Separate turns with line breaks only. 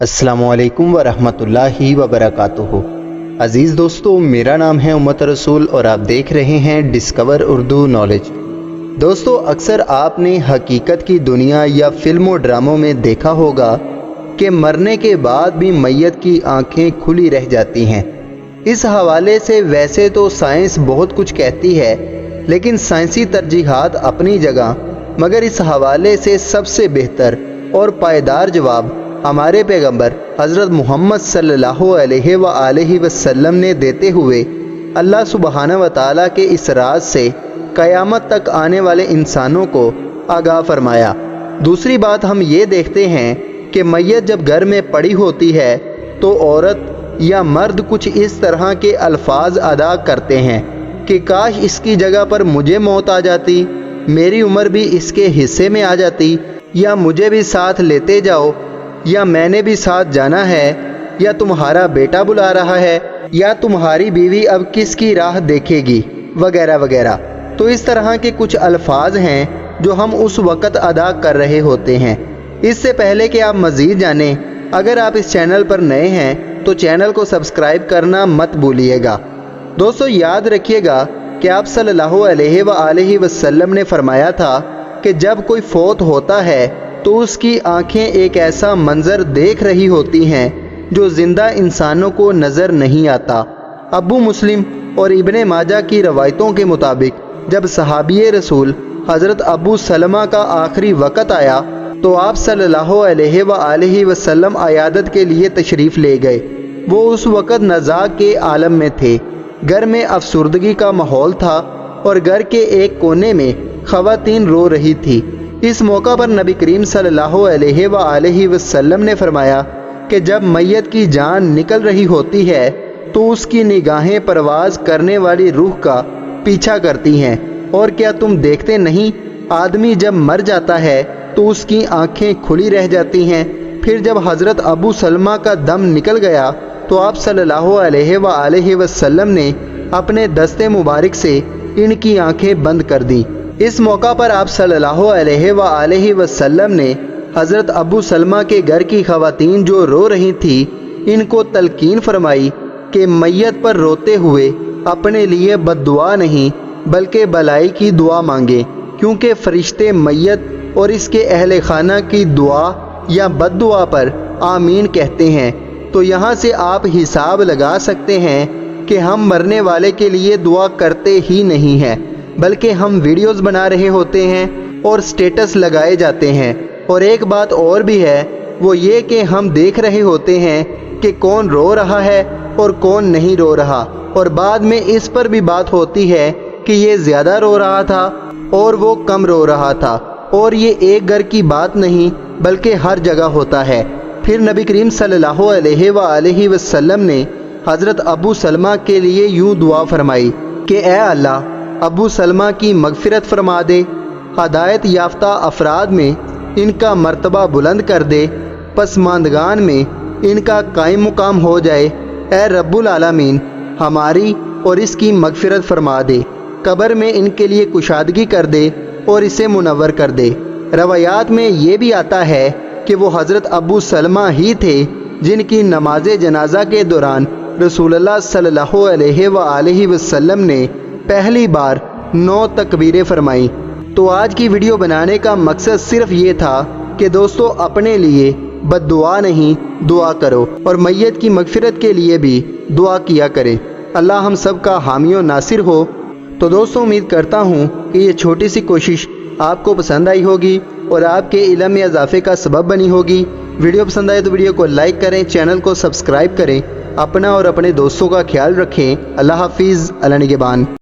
अस्सलामु अलैकुम वरहमतुल्लाहि वबरकातुहू। अज़ीज़ दोस्तों, मेरा नाम है उम्मत रसूल और आप देख रहे हैं डिस्कवर उर्दू नॉलेज। दोस्तों, अक्सर आपने हकीकत की दुनिया या फिल्मों ड्रामों में देखा होगा कि मरने के बाद भी मैयत की आंखें खुली रह जाती हैं। इस हवाले से वैसे तो साइंस बहुत कुछ कहती है, लेकिन साइंसी तरजीहात अपनी जगह, मगर इस हवाले से सबसे बेहतर और पायदार जवाब हमारे पैगंबर हज़रत मोहम्मद सल्लल्लाहु अलैहि वसल्लम ने देते हुए अल्लाह सुब्हानहू व तआला के इस राज से क़यामत तक आने वाले इंसानों को आगाह फरमाया। दूसरी बात, हम ये देखते हैं कि मैयत जब घर में पड़ी होती है तो औरत या मर्द कुछ इस तरह के अल्फाज अदा करते हैं कि काश इसकी जगह पर मुझे मौत आ जाती, मेरी उम्र भी इसके हिस्से में आ जाती, या मुझे भी साथ लेते जाओ, या मैंने भी साथ जाना है, या तुम्हारा बेटा बुला रहा है, या तुम्हारी बीवी अब किसकी राह देखेगी, वगैरह वगैरह। तो इस तरह के कुछ अल्फाज हैं जो हम उस वक़्त अदा कर रहे होते हैं। इससे पहले कि आप मज़ीद जानें, अगर आप इस चैनल पर नए हैं तो चैनल को सब्सक्राइब करना मत भूलिएगा। दोस्तों, याद रखिएगा कि आप सल्लल्लाहु अलैहि वसल्लम ने फरमाया था कि जब कोई फौत होता है तो उसकी आंखें एक ऐसा मंजर देख रही होती हैं जो जिंदा इंसानों को नज़र नहीं आता। अबू मुस्लिम और इब्ने माजा की रवायतों के मुताबिक जब सहाबी रसूल हज़रत अबू सलमा का आखिरी वक़्त आया तो आप सल्लल्लाहु अलैहि वसल्लम अयादत के लिए तशरीफ़ ले गए। वो उस वक़्त नज़ाक के आलम में थे। घर में अफसुर्दगी का माहौल था और घर के एक कोने में ख़वातीन रो रही थी। इस मौका पर नबी करीम सल्लल्लाहु अलैहि वसल्लम ने फरमाया कि जब मैयत की जान निकल रही होती है तो उसकी निगाहें परवाज़ करने वाली रूह का पीछा करती हैं। और क्या तुम देखते नहीं, आदमी जब मर जाता है तो उसकी आंखें खुली रह जाती हैं। फिर जब हज़रत अबू सलमा का दम निकल गया तो आप सल्लल्लाहु अलैहि वसल्लम ने अपने दस्ते मुबारक से इनकी आंखें बंद कर दी। इस मौका पर आप सल्लल्लाहु अलैहि वसल्लम ने हज़रत अबू सलमा के घर की ख़वातीन जो रो रही थी इनको तलकीन फरमाई कि मैयत पर रोते हुए अपने लिए बद्दुआ नहीं बल्कि भलाई की दुआ मांगे, क्योंकि फ़रिश्ते मैयत और इसके अहले खाना की दुआ या बद्दुआ पर आमीन कहते हैं। तो यहाँ से आप हिसाब लगा सकते हैं कि हम मरने वाले के लिए दुआ करते ही नहीं हैं, बल्कि हम वीडियोस बना रहे होते हैं और स्टेटस लगाए जाते हैं। और एक बात और भी है, वो ये कि हम देख रहे होते हैं कि कौन रो रहा है और कौन नहीं रो रहा, और बाद में इस पर भी बात होती है कि ये ज़्यादा रो रहा था और वो कम रो रहा था। और ये एक घर की बात नहीं बल्कि हर जगह होता है। फिर नबी करीम सल्लल्लाहु अलैहि वसल्लम ने हज़रत अबू सलमा के लिए यूँ दुआ फरमाई कि ए अल्लाह, अबू सलमा की मगफिरत फरमा दे, हदायत याफ्ता अफराद में इनका मर्तबा बुलंद कर दे, पसमानदगान में इनका कायम मुकाम हो जाए। ए रब्बुल आलमीन, हमारी और इसकी मगफिरत फरमा दे, कब्र में इनके लिए कुशादगी कर दे और इसे मुनव्वर कर दे। रवायात में ये भी आता है कि वो हज़रत अबू सलमा ही थे जिनकी नमाज जनाजा के दौरान रसूलुल्लाह सल्लल्लाहु अलैहि वसल्लम ने पहली बार 9 तकबीरें फरमाई। तो आज की वीडियो बनाने का मकसद सिर्फ ये था कि दोस्तों, अपने लिए बद्दुआ नहीं दुआ करो और मैयत की मगफिरत के लिए भी दुआ किया करें। अल्लाह हम सब का हामी और नासिर हो। तो दोस्तों, उम्मीद करता हूँ कि ये छोटी सी कोशिश आपको पसंद आई होगी और आपके इल्म में इजाफे का सबब बनी होगी। वीडियो पसंद आए तो वीडियो को लाइक करें, चैनल को सब्सक्राइब करें, अपना और अपने दोस्तों का ख्याल रखें। अल्लाह हाफिज़, अल्लाह निगहबान।